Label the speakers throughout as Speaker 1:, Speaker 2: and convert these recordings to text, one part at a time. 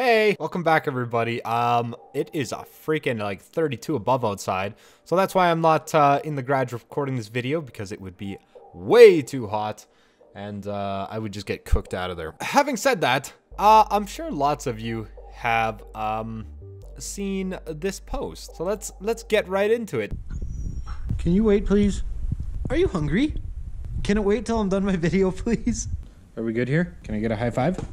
Speaker 1: Hey, welcome back everybody. It is a freaking like 32 above outside, so that's why I'm not in the garage recording this video, because it would be way too hot and I would just get cooked out of there. Having said that, I'm sure lots of you have seen this post, so let's get right into it.
Speaker 2: Can you wait, please? Are you hungry? Can it wait till I'm done my video, please? Are we good here? Can I get a high five?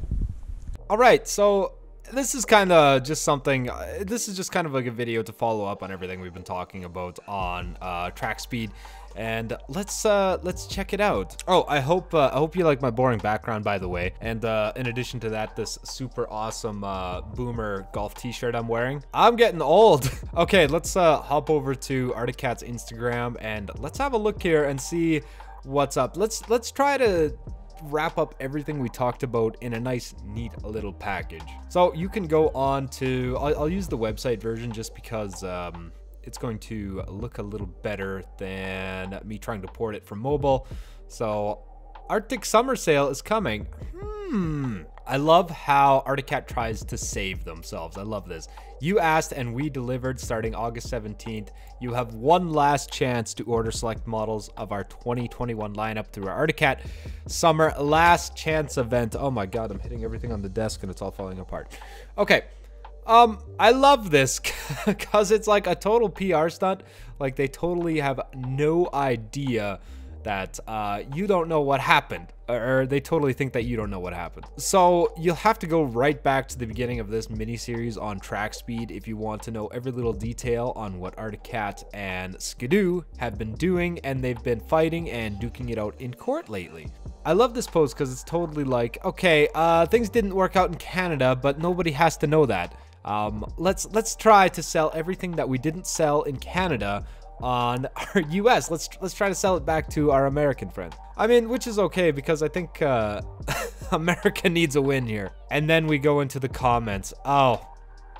Speaker 1: All right, so this is kind of just something, this is just kind of like a video to follow up on everything we've been talking about on track speed, and let's check it out. Oh, I hope you like my boring background, by the way, and in addition to that, this super awesome boomer golf t-shirt I'm wearing. I'm getting old. Okay, let's hop over to Arctic Cat's Instagram and let's have a look here and see what's up. Let's try to wrap up everything we talked about in a nice neat little package. So you can go on to, I'll use the website version just because it's going to look a little better than me trying to port it from mobile. So Arctic summer sale is coming. I love how Arctic Cat tries to save themselves. I love this. You asked and we delivered starting August 17th. You have one last chance to order select models of our 2021 lineup through our Arctic Cat summer last chance event. Oh my god, I'm hitting everything on the desk and it's all falling apart. Okay. I love this because it's like a total PR stunt. Like they totally have no idea that you don't know what happened, or they totally think that you don't know what happened. So you'll have to go right back to the beginning of this mini series on track speed if you want to know every little detail on what Arctic Cat and Skidoo have been doing, and they've been fighting and duking it out in court lately. I love this post because it's totally like, okay, things didn't work out in Canada, but nobody has to know that. Let's try to sell everything that we didn't sell in Canada on our US. Let's try to sell it back to our American friends. I mean, which is okay because I think America needs a win here. And then we go into the comments. Oh,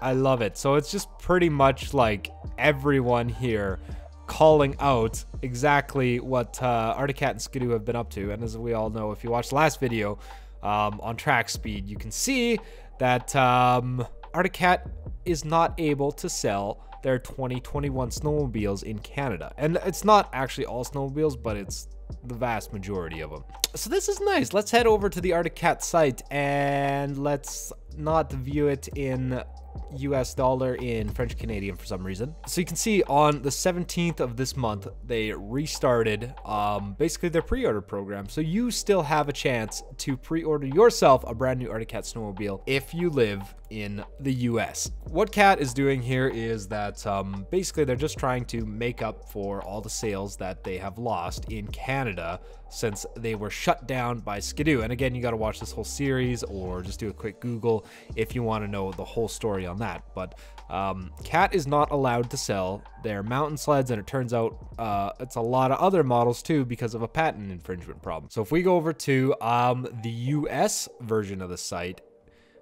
Speaker 1: I love it. So it's just pretty much like everyone here calling out exactly what Arctic Cat and Skidoo have been up to. And as we all know, if you watched the last video on track speed, you can see that Arctic Cat is not able to sell their 2021 snowmobiles in Canada. And it's not actually all snowmobiles, but it's the vast majority of them. So this is nice. Let's head over to the Arctic Cat site and let's not view it in US dollar, in French Canadian for some reason. So you can see on the 17th of this month, they restarted basically their pre-order program. So you still have a chance to pre-order yourself a brand new Arctic Cat snowmobile if you live in the US. What Cat is doing here is that basically they're just trying to make up for all the sales that they have lost in Canada since they were shut down by Skidoo. And again, you got to watch this whole series or just do a quick Google if you want to know the whole story on that. But Cat is not allowed to sell their mountain sleds, and it turns out it's a lot of other models too because of a patent infringement problem. So if we go over to the US version of the site,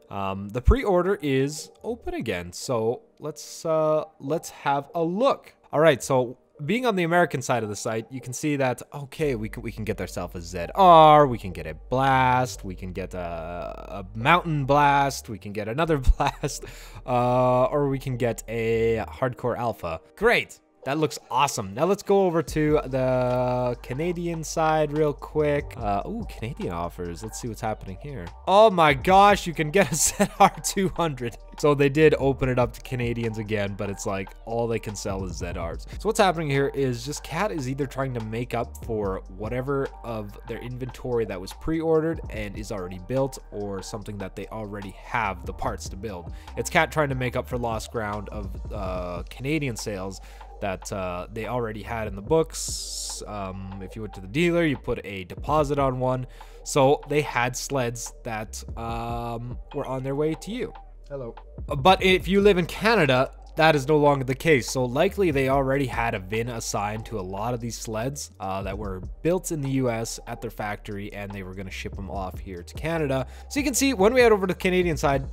Speaker 1: the pre-order is open again. So let's have a look. All right, so being on the American side of the site, you can see that, okay, we can get ourselves a ZR, we can get a Blast, we can get a Mountain Blast, we can get another Blast, or we can get a Hardcore Alpha. Great. That looks awesome. Now let's go over to the Canadian side real quick. Ooh, Canadian offers. Let's see what's happening here. Oh my gosh, you can get a ZR200. So they did open it up to Canadians again, but it's like all they can sell is ZRs. So what's happening here is just Cat is either trying to make up for whatever of their inventory that was pre-ordered and is already built, or something that they already have the parts to build. It's Cat trying to make up for lost ground of Canadian sales that they already had in the books. If you went to the dealer, you put a deposit on one. So they had sleds that were on their way to you. Hello. But if you live in Canada, that is no longer the case. So likely they already had a VIN assigned to a lot of these sleds that were built in the US at their factory, and they were going to ship them off here to Canada. So you can see when we head over to the Canadian side,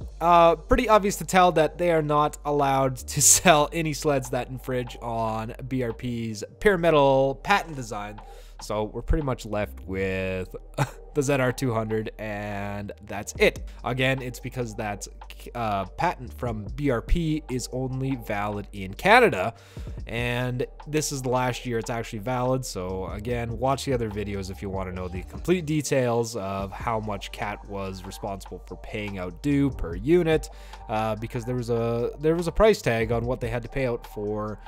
Speaker 1: pretty obvious to tell that they are not allowed to sell any sleds that infringe on BRP's pyramidal patent design. So we're pretty much left with the ZR200, and that's it. Again, it's because that's patent from BRP is only valid in Canada, and this is the last year it's actually valid. So again, watch the other videos if you want to know the complete details of how much CAT was responsible for paying out due per unit, because there was a price tag on what they had to pay out for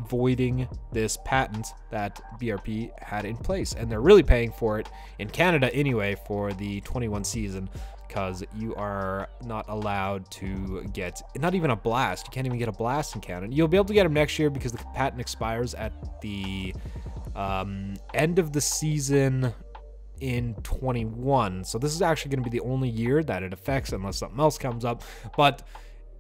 Speaker 1: voiding this patent that BRP had in place, and they're really paying for it in Canada anyway for the 21 season, because you are not allowed to get, not even a blast. You can't even get a blast in Canada. You'll be able to get them next year because the patent expires at the end of the season in 21. So this is actually going to be the only year that it affects unless something else comes up. But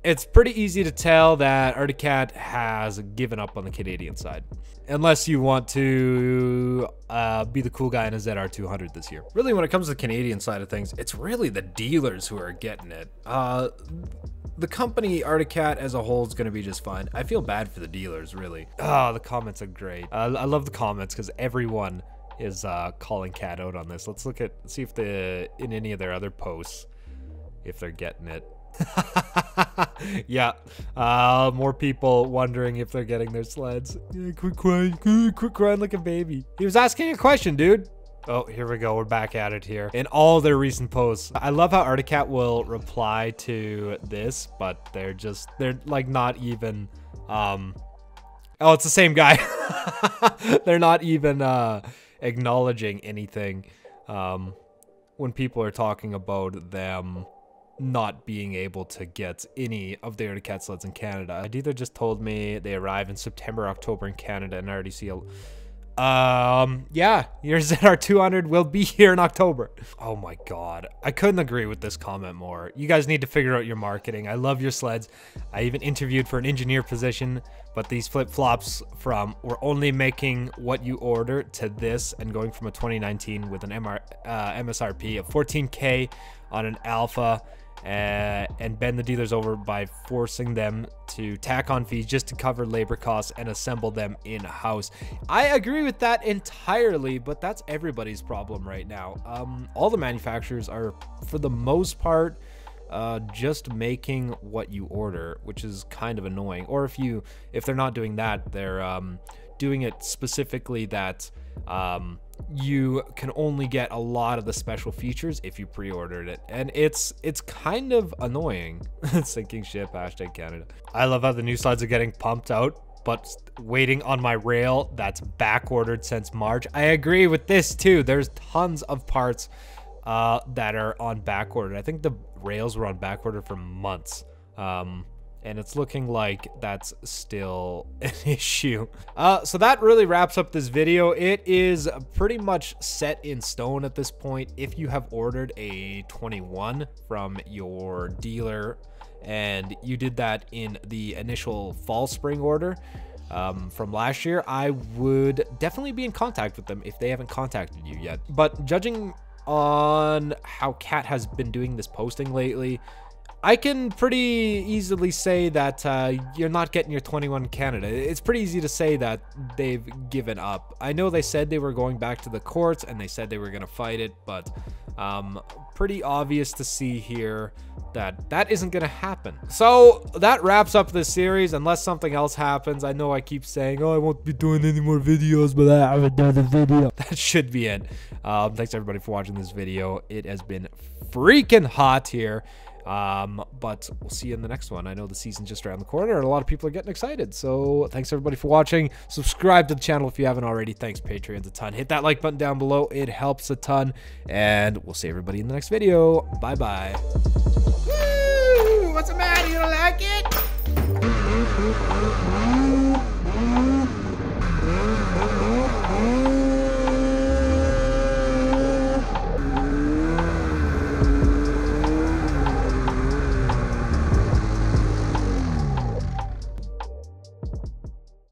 Speaker 1: it's pretty easy to tell that Arctic Cat has given up on the Canadian side, unless you want to be the cool guy in a ZR200 this year. Really, when it comes to the Canadian side of things, it's really the dealers who are getting it. The company Arctic Cat as a whole is going to be just fine. I feel bad for the dealers, really. Oh, the comments are great. I love the comments because everyone is calling Cat out on this. Let's see if in any of their other posts, if they're getting it. Yeah, more people wondering if they're getting their sleds. Yeah, quit crying like a baby. He was asking a question, dude. Oh, here we go. We're back at it here. In all their recent posts. I love how Arctic Cat will reply to this, but they're like not even, oh, it's the same guy. They're not even acknowledging anything when people are talking about them not being able to get any of the Arctic Cat sleds in Canada. Aditya just told me they arrive in September, October in Canada, and I already see yeah, your ZR200 will be here in October. Oh my god, I couldn't agree with this comment more. You guys need to figure out your marketing. I love your sleds. I even interviewed for an engineer position, but these flip-flops from we're only making what you order to this, and going from a 2019 with an MSRP of 14K on an Alpha, and bend the dealers over by forcing them to tack on fees just to cover labor costs and assemble them in-house. I agree with that entirely, but that's everybody's problem right now. All the manufacturers are, for the most part, just making what you order, which is kind of annoying. Or if they're not doing that, they're doing it specifically that you can only get a lot of the special features if you pre-ordered it, and it's kind of annoying. Sinking ship, #Canada. I love how the new slides are getting pumped out, but waiting on my rail that's back ordered since March. I agree with this too. There's tons of parts that are on back order. I think the rails were on back order for months, and it's looking like that's still an issue. So that really wraps up this video. It is pretty much set in stone at this point. If you have ordered a 21 from your dealer and you did that in the initial fall spring order from last year, I would definitely be in contact with them if they haven't contacted you yet. But judging on how Cat has been doing this posting lately, I can pretty easily say that you're not getting your 21 in Canada. It's pretty easy to say that they've given up. I know they said they were going back to the courts and they said they were going to fight it, but pretty obvious to see here that that isn't going to happen. So that wraps up this series, unless something else happens. I know I keep saying, oh, I won't be doing any more videos, but I haven't done a video. That should be it. Thanks everybody for watching this video. It has been freaking hot here. But we'll see you in the next one. I know the season's just around the corner and a lot of people are getting excited. So thanks everybody for watching. Subscribe to the channel if you haven't already. Thanks, Patreons a ton. Hit that like button down below. It helps a ton. And we'll see everybody in the next video. Bye-bye.
Speaker 3: What's the matter? You don't like it?